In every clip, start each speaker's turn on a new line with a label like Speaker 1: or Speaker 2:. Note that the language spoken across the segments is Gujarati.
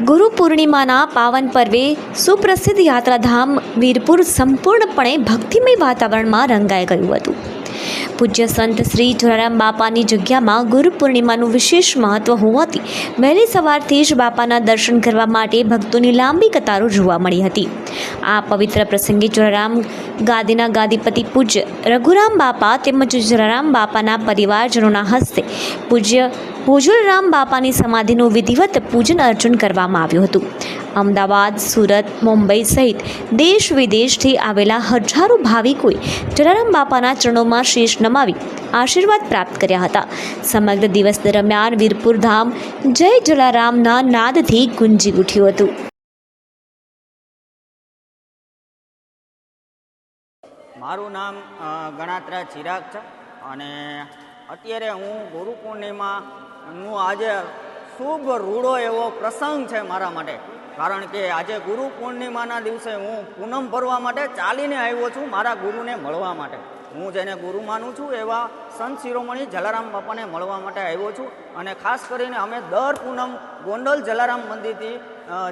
Speaker 1: ગુરુ પૂર્ણિમાના પાવન પર્વે સુપ્રસિદ્ધ યાત્રાધામ વીરપુર સંપૂર્ણપણે ભક્તિમય વાતાવરણમાં રંગાઈ ગયું હતું। પૂજ્ય સંત શ્રી જલારામ બાપાની જગ્યામાં ગુરુ પૂર્ણિમાનું વિશેષ મહત્વ હોવાથી વહેલી સવારથી જ બાપાના દર્શન કરવા માટે ભક્તોની લાંબી કતારો જોવા મળી હતી। આ પવિત્ર પ્રસંગે જલારામ ગાદીના ગાદીપતિ પૂજ્ય રઘુરામ બાપા તેમજ જલારામ બાપાના પરિવારજનોના હસ્તે પૂજ્ય ભોજલરામ બાપાની સમાધિનું વિધિવત પૂજન અર્ચન કરવામાં આવ્યું હતું। અમદાવાદ, સુરત, મુંબઈ સહિત દેશ વિદેશથી આવેલા હજારો ભાવિકોએ જલારામ બાપાના ચરણોમાં શીશ નમાવી આશીર્વાદ પ્રાપ્ત કર્યા હતા। સમગ્ર દિવસ દરમિયાન વીરપુર ધામ જય જલારામના નાદથી ગુંજી ઉઠ્યું હતું।
Speaker 2: મારું નામ ગણાત્રા ચિરાગ છે અને અત્યારે હું ગુરુ પૂર્ણિમાનું આજે શુભ રૂડો એવો પ્રસંગ છે મારા માટે, કારણ કે આજે ગુરુ પૂર્ણિમાના દિવસે હું પૂનમ ભરવા માટે ચાલીને આવ્યો છું મારા ગુરુને મળવા માટે। હું જેને ગુરુ માનું છું એવા સંત શિરોમણી જલારામ બાપાને મળવા માટે આવ્યો છું અને ખાસ કરીને અમે દર પૂનમ ગોંડલ જલારામ મંદિરથી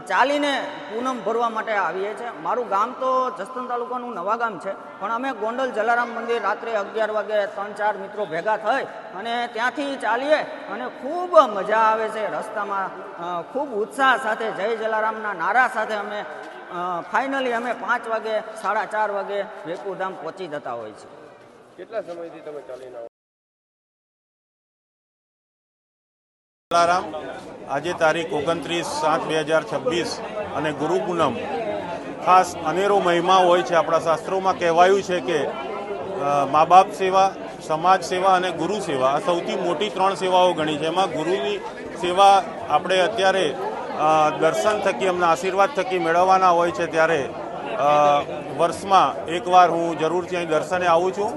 Speaker 2: ચાલીને પૂનમ ભરવા માટે આવીએ છીએ। મારું ગામ તો જસદણ તાલુકાનું નવા ગામ છે, પણ અમે ગોંડલ જલારામ મંદિર રાત્રે 11 વાગે 3-4 મિત્રો ભેગા થઈ અને ત્યાંથી ચાલીએ અને ખૂબ મજા આવે છે। રસ્તામાં ખૂબ ઉત્સાહ સાથે જય જલારામના નારા સાથે અમે ફાઇનલી અમે 5 વાગે 4:30 વાગે વીરપુર ધામ પહોંચી જતા હોય છે।
Speaker 3: કેટલા સમયથી તમે ચાલીને આવો?
Speaker 4: જલારામ આજે તારીખ 29/7/2026 અને ગુરુ પૂનમ ખાસ અનેરો મહિમા હોય છે। આપણા શાસ્ત્રોમાં કહેવાયું છે કે મા બાપ સેવા, સમાજ સેવા અને ગુરુ સેવા આ સૌથી મોટી 3 સેવાઓ ગણી છે। એમાં ગુરુની સેવા આપણે અત્યારે દર્શન થકી એમના આશીર્વાદ થકી મેળવવાના હોય છે, ત્યારે વર્ષમાં એકવાર હું જરૂરથી અહીં દર્શને આવું છું।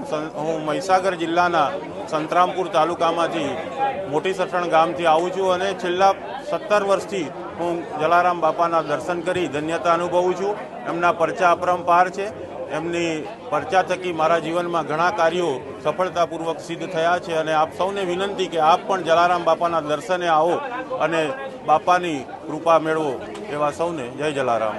Speaker 4: હું મહીસાગર જિલ્લાના સંતરામપુર તાલુકામાંથી મોટી સઠણ ગામથી આવું છું અને છેલ્લા 17 વર્ષથી હું જલારામ બાપાના દર્શન કરી ધન્યતા અનુભવું છું। એમના પરચા અપરંપાર છે। એમની પરચા થકી મારા જીવનમાં ઘણા કાર્યો સફળતાપૂર્વક સિદ્ધ થયા છે અને આપ સૌને વિનંતી કે આપ પણ જલારામ બાપાના દર્શને આવો અને બાપાની કૃપા મેળવો। એવા સૌને જય જલારામ।